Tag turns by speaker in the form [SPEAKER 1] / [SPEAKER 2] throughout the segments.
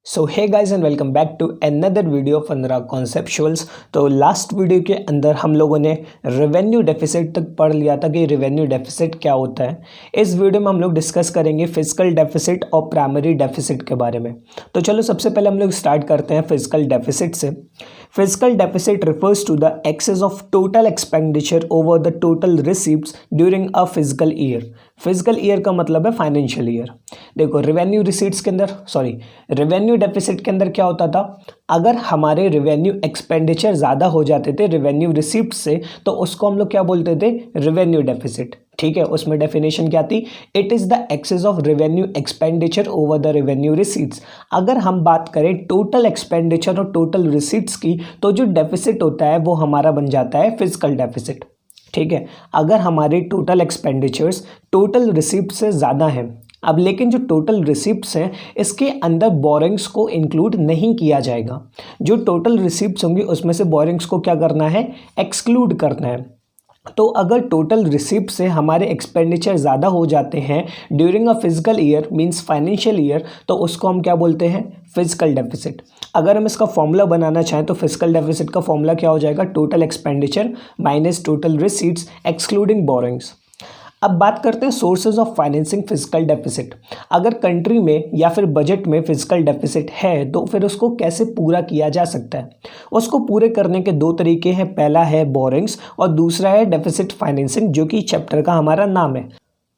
[SPEAKER 1] So hey guys and welcome back to another video of Anurag conceptuals. तो last video के अंदर हम लोगों ने रेवेन्यू डेफिसिट तक पढ़ लिया था कि रेवेन्यू डेफिसिट क्या होता है। इस वीडियो में हम लोग डिस्कस करेंगे फिजिकल डेफिसिट और प्राइमरी डेफिसिट के बारे में। तो चलो सबसे पहले हम लोग स्टार्ट करते हैं फिजिकल डेफिसिट से। Physical deficit refers to the excess of total expenditure over the total receipts during a physical year. Physical year का मतलब है फाइनेंशियल ईयर। देखो रेवेन्यू रिसीट्स के अंदर रेवेन्यू डेफिसिट के अंदर क्या होता था, अगर हमारे रेवेन्यू एक्सपेंडिचर ज़्यादा हो जाते थे रेवेन्यू रिसीप्ट से तो उसको हम लोग क्या बोलते थे, रेवेन्यू डेफिसिट। ठीक है, उसमें डेफिनेशन क्या थी, it is the excess of revenue expenditure over the revenue receipts. अगर हम बात करें टोटल एक्सपेंडिचर और टोटल रिसीट्स की तो जो डेफिसिट होता है वो हमारा बन जाता है फिजिकल डेफिसिट। ठीक है, अगर हमारे टोटल एक्सपेंडिचर्स टोटल रिसीप्ट से ज़्यादा हैं, अब लेकिन जो टोटल रिसिप्ट्स हैं इसके अंदर बोरिंग्स को इंक्लूड नहीं किया जाएगा। जो टोटल रिसिप्ट्स होंगी उसमें से बोरिंग्स को क्या करना है, एक्सक्लूड करना है। तो अगर टोटल रिसिप्ट से हमारे एक्सपेंडिचर ज़्यादा हो जाते हैं during a physical year means financial year तो उसको हम क्या बोलते हैं, फिजिकल डेफिसिट। अगर हम इसका फॉर्मूला बनाना चाहें तो फिजिकल डेफिसिट का फॉर्मूला क्या हो जाएगा, total expenditure minus total receipts excluding borings. अब बात करते हैं sources of financing physical deficit. अगर कंट्री में या फिर बजट में फिजिकल डेफिसिट है तो फिर उसको कैसे पूरा किया जा सकता है। उसको पूरे करने के दो तरीके हैं, पहला है बोरिंग्स और दूसरा है डेफिसिट फाइनेंसिंग, जो कि चैप्टर का हमारा नाम है।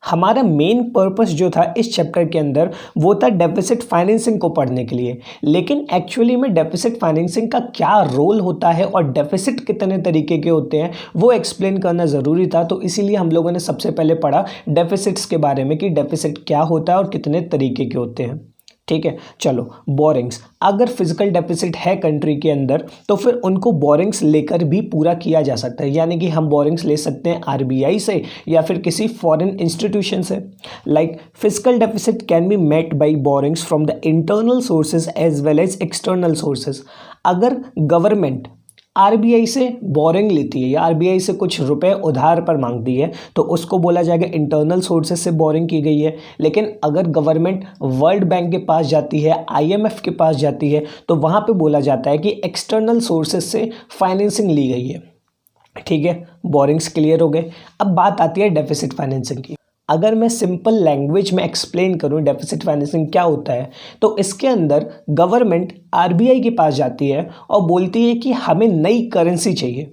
[SPEAKER 1] हमारा मेन पर्पस जो था इस चैप्टर के अंदर वो था डेफिसिट फाइनेंसिंग को पढ़ने के लिए, लेकिन एक्चुअली में डेफिसिट फाइनेंसिंग का क्या रोल होता है और डेफिसिट कितने तरीके के होते हैं वो एक्सप्लेन करना ज़रूरी था। तो इसीलिए हम लोगों ने सबसे पहले पढ़ा डेफिसिट्स के बारे में कि डेफिसिट क्या होता है और कितने तरीके के होते हैं। ठीक है, चलो बोरिंग्स। अगर फिजिकल डेफिसिट है कंट्री के अंदर तो फिर उनको बोरिंग्स लेकर भी पूरा किया जा सकता है, यानी कि हम बोरिंग्स ले सकते हैं आरबीआई से या फिर किसी फॉरेन इंस्टीट्यूशन से। Like physical deficit can be met by borrowings from the internal sources as well as external sources. अगर गवर्नमेंट आरबीआई से बोरिंग लेती है या आरबीआई से कुछ रुपए उधार पर मांगती है तो उसको बोला जाएगा इंटरनल सोर्सेज से बोरिंग की गई है। लेकिन अगर गवर्नमेंट वर्ल्ड बैंक के पास जाती है, आईएमएफ के पास जाती है तो वहाँ पे बोला जाता है कि एक्सटर्नल सोर्सेज से फाइनेंसिंग ली गई है। ठीक है, बोरिंग्स क्लियर हो गए। अब बात आती है डेफिसिट फाइनेंसिंग की। अगर मैं सिंपल लैंग्वेज में एक्सप्लेन करूं डेफिसिट फाइनेंसिंग क्या होता है तो इसके अंदर गवर्नमेंट आरबीआई के पास जाती है और बोलती है कि हमें नई करेंसी चाहिए।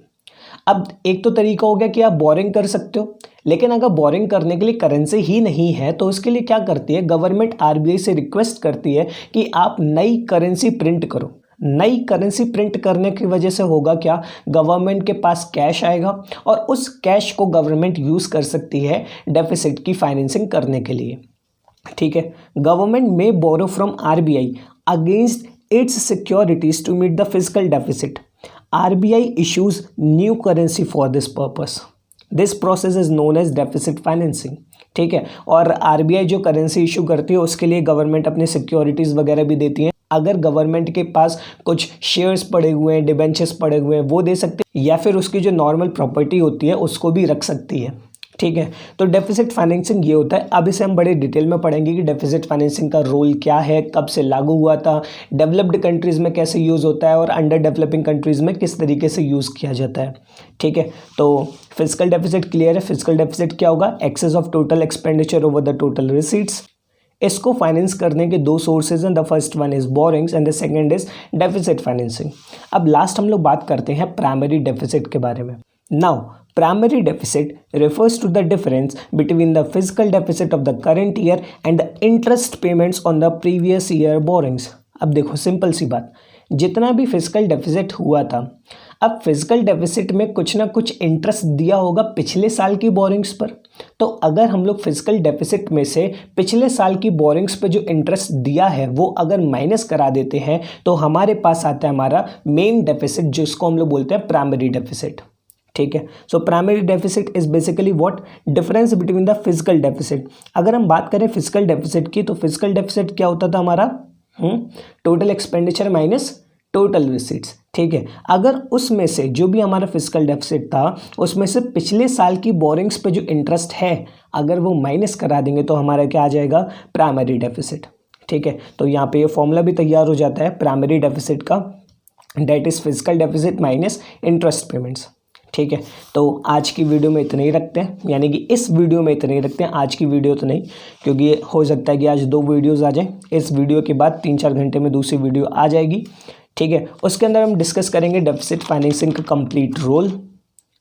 [SPEAKER 1] अब एक तो तरीका हो गया कि आप बोरिंग कर सकते हो, लेकिन अगर बोरिंग करने के लिए करेंसी ही नहीं है तो उसके लिए क्या करती है गवर्नमेंट, आरबीआई से रिक्वेस्ट करती है कि आप नई करेंसी प्रिंट करो। नई करेंसी प्रिंट करने की वजह से होगा क्या, गवर्नमेंट के पास कैश आएगा और उस कैश को गवर्नमेंट यूज़ कर सकती है डेफिसिट की फाइनेंसिंग करने के लिए। ठीक है, गवर्नमेंट में borrow from RBI against its securities to meet the physical deficit. RBI issues new currency for this purpose. This process is known as deficit financing. ठीक है, और आरबीआई जो करेंसी इशू करती है उसके लिए गवर्नमेंट अपनी सिक्योरिटीज़ वगैरह भी देती है। अगर गवर्नमेंट के पास कुछ शेयर्स पड़े हुए हैं, डिबेंचर्स पड़े हुए हैं, वो दे सकते हैं या फिर उसकी जो नॉर्मल प्रॉपर्टी होती है उसको भी रख सकती है। ठीक है, तो डेफिसिट फाइनेंसिंग ये होता है। अब इसे हम बड़े डिटेल में पढ़ेंगे कि डेफिसिट फाइनेंसिंग का रोल क्या है, कब से लागू हुआ था, डेवलप्ड कंट्रीज़ में कैसे यूज़ होता है और अंडर डेवलपिंग कंट्रीज़ में किस तरीके से यूज़ किया जाता है। ठीक है, तो फिजिकल डेफिसिट क्लियर है। फिजिकल डेफिसिट क्या होगा, excess of total expenditure over the total receipts. इसको फाइनेंस करने के दो सोर्सेज हैं, the first one is borrowings and the second is deficit financing. अब लास्ट हम लोग बात करते हैं प्राइमरी डेफिसिट के बारे में। Now primary deficit refers to the difference between the physical deficit of the current year and the interest payments on the previous year borrowings। अब देखो सिंपल सी बात, जितना भी फिजिकल डेफिसिट हुआ था, अब फिजिकल डेफिसिट में कुछ ना कुछ इंटरेस्ट दिया होगा पिछले साल की बोरिंग्स पर। तो अगर हम लोग फिजिकल डेफिसिट में से पिछले साल की बोरिंग्स पे जो इंटरेस्ट दिया है वो अगर माइनस करा देते हैं तो हमारे पास आता है हमारा मेन डेफिसिट, जिसको हम लोग बोलते हैं प्राइमरी डेफिसिट। ठीक है, so primary deficit is basically what, difference between the physical deficit. अगर हम बात करें फिजिकल डेफिसिट की तो फिजिकल डेफिसिट क्या होता था हमारा, total expenditure minus total receipts. ठीक है, अगर उसमें से जो भी हमारा फिजिकल डेफिसिट था उसमें से पिछले साल की बोरिंग्स पे जो इंटरेस्ट है अगर वो माइनस करा देंगे तो हमारा क्या आ जाएगा, प्राइमरी डेफिसिट। ठीक है। तो यहाँ पे ये फॉर्मूला भी तैयार हो जाता है प्राइमरी डेफिसिट का, that is physical deficit minus interest payments. ठीक है, तो आज की वीडियो में इतने ही रखते हैं, यानी कि इस वीडियो में इतने ही रखते हैं, आज की वीडियो तो नहीं, क्योंकि हो सकता है कि आज 2 वीडियोज़ आ जाएँ। इस वीडियो के बाद 3-4 घंटे में दूसरी वीडियो आ जाएगी। ठीक है, उसके अंदर हम डिस्कस करेंगे डेफिसिट फाइनेंसिंग का कंप्लीट रोल।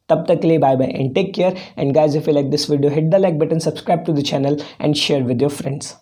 [SPEAKER 1] तब तक के लिए bye bye and take care. And guys, if you like this video, hit the like button, subscribe to the channel and share with your friends.